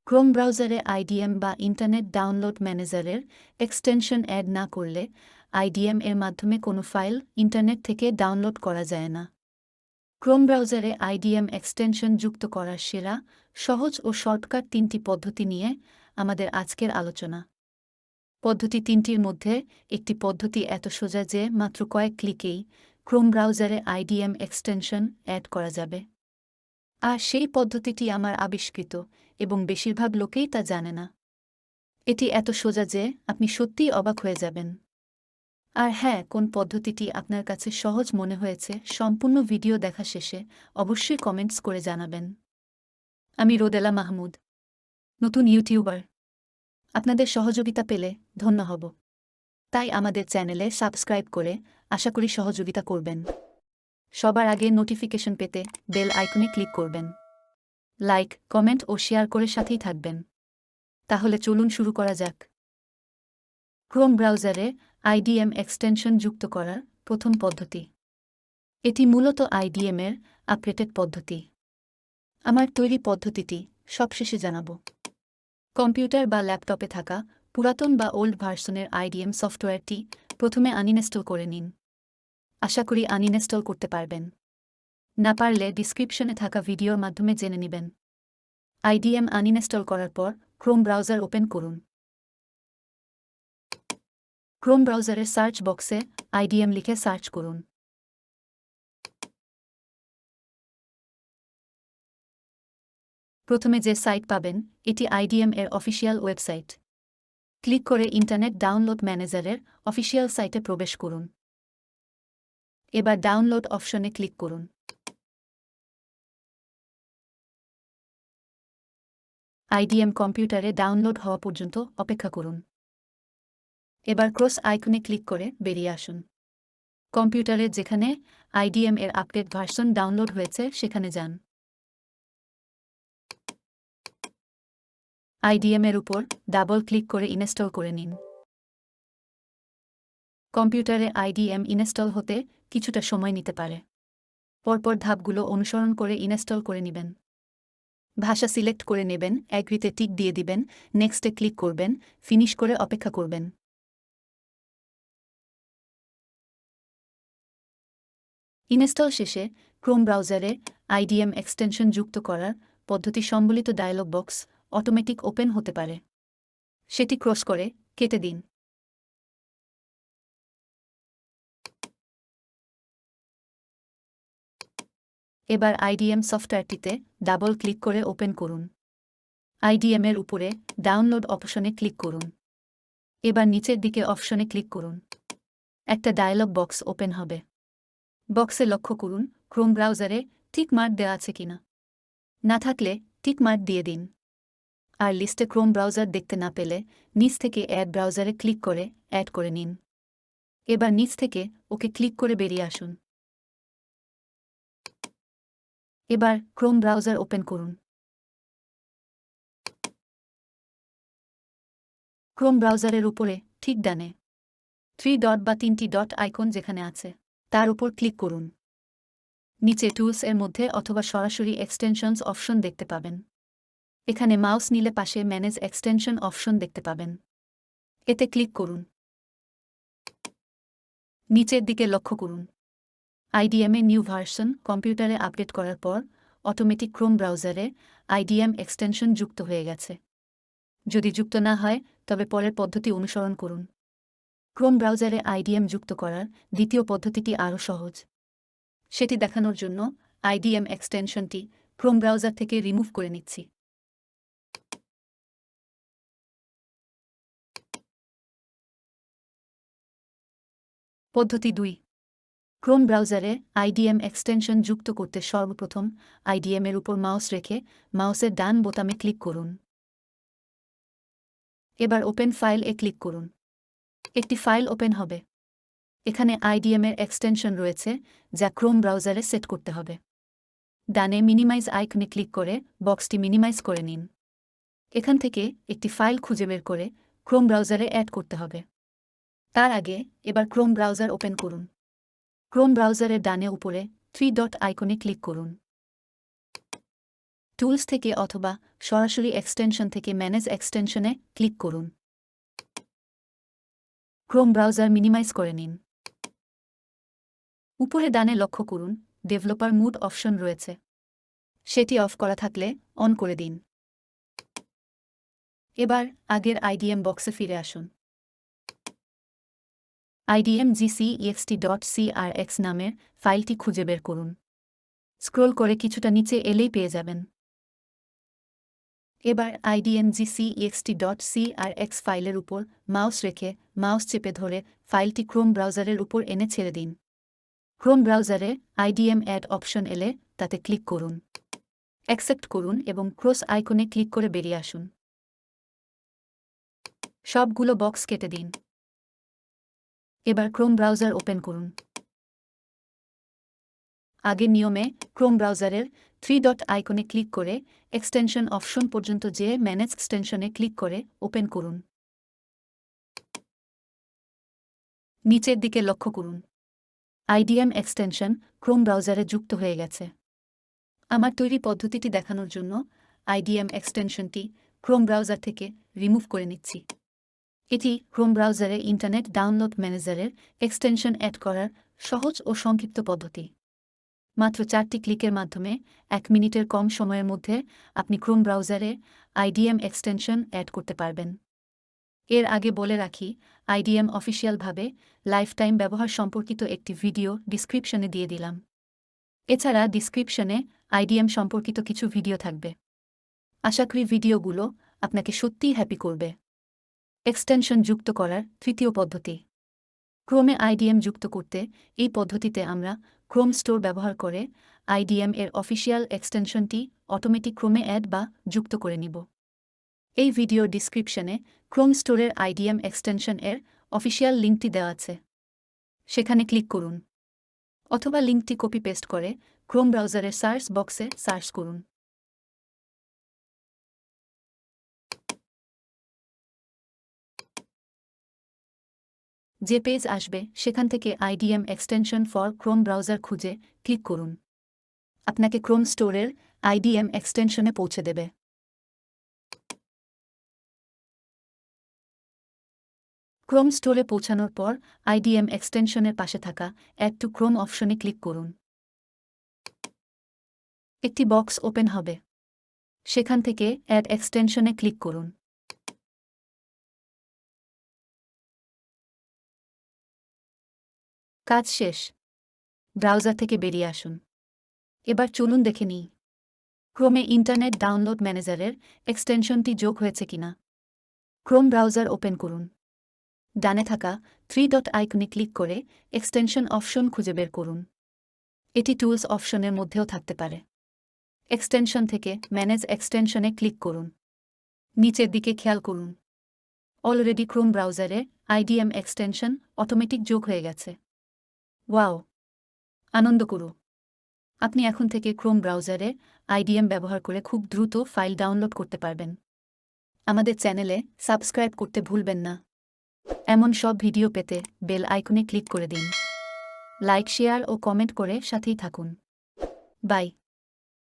Chrome ব্রাউজারে IDM বা internet download ম্যানেজারের এক্সটেনশন অ্যাড না করলে আইডিএম এর মাধ্যমে কোনো ফাইল ইন্টারনেট থেকে ডাউনলোড করা যায় না। ক্রোম ব্রাউজারে আইডিএম এক্সটেনশন যুক্ত করার সেরা, সহজ ও শর্টকাট 3টি পদ্ধতি নিয়ে আমাদের আজকের আলোচনা। পদ্ধতি 3টির মধ্যে একটি পদ্ধতি এত সোজা যে মাত্র কয়েক ক্লিকেই ক্রোম ব্রাউজারে আইডিএম এক্সটেনশন অ্যাড করা যাবে। আর সেই পদ্ধতিটি আমার আবিষ্কৃত এবং বেশিরভাগ লোকেই তা জানে না। এটি এত সোজা যে আপনি সত্যিই অবাক হয়ে যাবেন। আর হ্যাঁ, কোন পদ্ধতিটি আপনার কাছে সহজ মনে হয়েছে সম্পূর্ণ ভিডিও দেখা শেষে অবশ্যই কমেন্টস করে জানাবেন। আমি রোদেলা মাহমুদ, নতুন ইউটিউবার। আপনাদের সহযোগিতা পেলে ধন্য হব। তাই আমাদের চ্যানেলে সাবস্ক্রাইব করে আশা করি সহযোগিতা করবেন। সবার আগে নোটিফিকেশন পেতে বেল আইকনে ক্লিক করবেন। লাইক, কমেন্ট ও শেয়ার করে সাথেই থাকবেন। তাহলে চলুন শুরু করা যাক। ক্রোম ব্রাউজারে আইডিএম এক্সটেনশন যুক্ত করার প্রথম পদ্ধতি। এটি মূলত আইডিএমের আপডেটেড পদ্ধতি। আমার তৈরি পদ্ধতিটি সবশেষে জানাব। কম্পিউটার বা ল্যাপটপে থাকা পুরাতন বা ওল্ড ভার্সনের আইডিএম সফটওয়্যারটি প্রথমে আনইনস্টল করে নিন। আশা করি আনইনস্টল করতে পারবেন। না পারলে ডিসক্রিপশনে থাকা ভিডিওর মাধ্যমে জেনে নেবেন। আইডিএম আনইনস্টল করার পর ক্রোম ব্রাউজার ওপেন করুন। ক্রোম ব্রাউজারের সার্চ বক্সে আইডিএম লিখে সার্চ করুন। প্রথমে যে সাইট পাবেন এটি আইডিএম এর অফিসিয়াল ওয়েবসাইট। ক্লিক করে ইন্টারনেট ডাউনলোড ম্যানেজারের অফিসিয়াল সাইটে প্রবেশ করুন। এবার ডাউনলোড অপশনে ক্লিক করুন। আইডিএম কম্পিউটারে ডাউনলোড হওয়া পর্যন্ত অপেক্ষা করুন। এবার ক্রস আইকনে ক্লিক করে বেরিয়ে আসুন। কম্পিউটারে যেখানে আইডিএম এর আপডেট ভার্সন ডাউনলোড হয়েছে সেখানে যান। আইডিএম এর উপর ডাবল ক্লিক করে ইনস্টল করে নিন। কম্পিউটারে আইডিএম ইনস্টল হতে কিছুটা সময় নিতে পারে। পরপর ধাপগুলো অনুসরণ করে ইনস্টল করে নেবেন। ভাষা সিলেক্ট করে নেবেন, অ্যাগ্রিতে টিক দিয়ে দিবেন, নেক্সটে ক্লিক করবেন, ফিনিশ করে অপেক্ষা করবেন। ইনস্টল শেষে ক্রোম ব্রাউজারে আইডিএম এক্সটেনশন যুক্ত করার পদ্ধতি সম্বলিত ডায়লগ বক্স অটোমেটিক ওপেন হতে পারে। সেটি ক্রস করে কেটে দিন। এবার আইডিএম সফটওয়্যারটিতে ডাবল ক্লিক করে ওপেন করুন। আইডিএম এর উপরে ডাউনলোড অপশনে ক্লিক করুন। এবার নিচের দিকে অপশনে ক্লিক করুন। একটা ডায়লগ বক্স ওপেন হবে। বক্সে লক্ষ্য করুন ক্রোম ব্রাউজারে টিক মার্ক দেওয়া আছে কিনা। না থাকলে টিক মার্ক দিয়ে দিন। আর লিস্টে ক্রোম ব্রাউজার দেখতে না পেলে নিচ থেকে অ্যাড ব্রাউজারে ক্লিক করে অ্যাড করে নিন। এবার নিচ থেকে ওকে ক্লিক করে বেরিয়ে আসুন। এবার ক্রোম ব্রাউজার ওপেন করুন। ক্রোম ব্রাউজারের উপরে ঠিক ডানে 3 ডট বা 3টি ডট আইকন যেখানে আছে তার উপর ক্লিক করুন। নিচে টুলস এর মধ্যে অথবা সরাসরি এক্সটেনশনস অপশন দেখতে পাবেন। এখানে মাউস নিলে পাশে ম্যানেজ এক্সটেনশন অপশন দেখতে পাবেন। এতে ক্লিক করুন। নিচের দিকে লক্ষ্য করুন। আইডিএম এ নিউ ভার্সন কম্পিউটারে আপডেট করার পর অটোমেটিক ক্রোম ব্রাউজারে আইডিএম এক্সটেনশন যুক্ত হয়ে গেছে। যদি যুক্ত না হয় তবে পরের পদ্ধতি অনুসরণ করুন। ক্রোম ব্রাউজারে আইডিএম যুক্ত করার দ্বিতীয় পদ্ধতিটি আরও সহজ। সেটি দেখানোর জন্য আইডিএম এক্সটেনশনটি ক্রোম ব্রাউজার থেকে রিমুভ করে নিচ্ছি। পদ্ধতি 2। ক্রোম ব্রাউজারে আইডিএম এক্সটেনশন যুক্ত করতে সর্বপ্রথম আইডিএম এর উপর মাউস রেখে মাউসের ডান বোতামে ক্লিক করুন। এবার ওপেন ফাইল এ ক্লিক করুন। একটি ফাইল ওপেন হবে। এখানে আইডিএম এর এক্সটেনশন রয়েছে যা ক্রোম ব্রাউজারে সেট করতে হবে। ডানে মিনিমাইজ আইকনে ক্লিক করে বক্সটি মিনিমাইজ করে নিন। এখান থেকে একটি ফাইল খুঁজে বের করে ক্রোম ব্রাউজারে অ্যাড করতে হবে। তার আগে এবার ক্রোম ব্রাউজার ওপেন করুন। ক্রোম ব্রাউজারের ডানে উপরে 3 ডট আইকনে ক্লিক করুন। টুলস থেকে অথবা সরাসরি এক্সটেনশন থেকে ম্যানেজ এক্সটেনশনে ক্লিক করুন। ক্রোম ব্রাউজার মিনিমাইজ করে নিন। উপরে ডানে লক্ষ্য করুন, ডেভেলপার মুড অপশন রয়েছে। সেটি অফ করা থাকলে অন করে দিন। এবার আগের আইডিএম বক্সে ফিরে আসুন। idmgcext.crx নামের ফাইলটি খুঁজে বের করুন। স্ক্রোল করে কিছুটা নিচে এলেই পেয়ে যাবেন। এবার idmgcext.crx ফাইলের উপর মাউস রেখে মাউস চেপে ধরে ফাইলটি ক্রোম ব্রাউজারের উপর এনে ছেড়ে দিন। ক্রোম ব্রাউজারে IDM অ্যাড অপশন এলে তাতে ক্লিক করুন। অ্যাকসেপ্ট করুন এবং ক্রস আইকনে ক্লিক করে বেরিয়ে আসুন। সবগুলো বক্স কেটে দিন। এবার ক্রোম ব্রাউজার ওপেন করুন। আগের নিয়মে ক্রোম ব্রাউজারের 3 ডট আইকনে ক্লিক করে এক্সটেনশন অপশন পর্যন্ত যেয়ে ম্যানেজ এক্সটেনশনে ক্লিক করে ওপেন করুন। নিচের দিকে লক্ষ্য করুন। IDM এক্সটেনশন ক্রোম ব্রাউজারে যুক্ত হয়ে গেছে। আমার তৈরি পদ্ধতিটি দেখানোর জন্য IDM এক্সটেনশনটি ক্রোম ব্রাউজার থেকে রিমুভ করে নিচ্ছি। এটি ক্রোম ব্রাউজারে ইন্টারনেট ডাউনলোড ম্যানেজারের এক্সটেনশন অ্যাড করার সহজ ও সংক্ষিপ্ত পদ্ধতি। মাত্র 4টি ক্লিকের মাধ্যমে 1 মিনিটের কম সময়ের মধ্যে আপনি ক্রোম ব্রাউজারে IDM এক্সটেনশন অ্যাড করতে পারবেন। এর আগে বলে রাখি, IDM অফিসিয়ালভাবে লাইফটাইম ব্যবহার সম্পর্কিত একটি ভিডিও ডিসক্রিপশনে দিয়ে দিলাম। এছাড়া ডিসক্রিপশনে IDM সম্পর্কিত কিছু ভিডিও থাকবে। আশা করি ভিডিওগুলো আপনাকে সত্যিই হ্যাপি করবে। এক্সটেনশন যুক্ত করার তৃতীয় পদ্ধতি। ক্রোমে IDM যুক্ত করতে এই পদ্ধতিতে আমরা ক্রোম স্টোর ব্যবহার করে IDM এর অফিসিয়াল এক্সটেনশনটি অটোমেটিক ক্রোমে অ্যাড বা যুক্ত করে নিব। এই ভিডিও ডিসক্রিপশনে ক্রোম স্টোরের IDM এক্সটেনশন এর অফিসিয়াল লিঙ্কটি দেওয়া আছে। সেখানে ক্লিক করুন, অথবা লিঙ্কটি কপি পেস্ট করে ক্রোম ব্রাউজারের সার্চ বক্সে সার্চ করুন। যে পেজ আসবে সেখান থেকে IDM extension for Chrome browser খুঁজে ক্লিক করুন। আপনাকে ক্রোম স্টোরের IDM এক্সটেনশনে পৌঁছে দেবে। ক্রোম স্টোরে পৌঁছানোর পর IDM এক্সটেনশনের পাশে থাকা অ্যাড টু ক্রোম অপশনে ক্লিক করুন। একটি বক্স ওপেন হবে। সেখান থেকে অ্যাড এক্সটেনশনে ক্লিক করুন। কাজ শেষ। ব্রাউজার থেকে বেরিয়ে আসুন। এবার চলুন দেখে নিই ক্রোমে ইন্টারনেট ডাউনলোড ম্যানেজারের এক্সটেনশনটি যোগ হয়েছে কিনা। ক্রোম ব্রাউজার ওপেন করুন। ডানে থাকা 3 ডট আইকনে ক্লিক করে এক্সটেনশন অপশন খুঁজে বের করুন। এটি টুলস অপশনের মধ্যেও থাকতে পারে। এক্সটেনশন থেকে ম্যানেজ এক্সটেনশনে ক্লিক করুন। নিচের দিকে খেয়াল করুন, অলরেডি ক্রোম ব্রাউজারে IDM এক্সটেনশন অটোমেটিক যোগ হয়ে গেছে। ওয়াও, আনন্দ করু। আপনি এখন থেকে ক্রোম ব্রাউজারে IDM ব্যবহার করে খুব দ্রুত ফাইল ডাউনলোড করতে পারবেন। আমাদের চ্যানেলে সাবস্ক্রাইব করতে ভুলবেন না। এমন সব ভিডিও পেতে বেল আইকনে ক্লিক করে দিন। লাইক, শেয়ার ও কমেন্ট করে সাথেই থাকুন। বাই।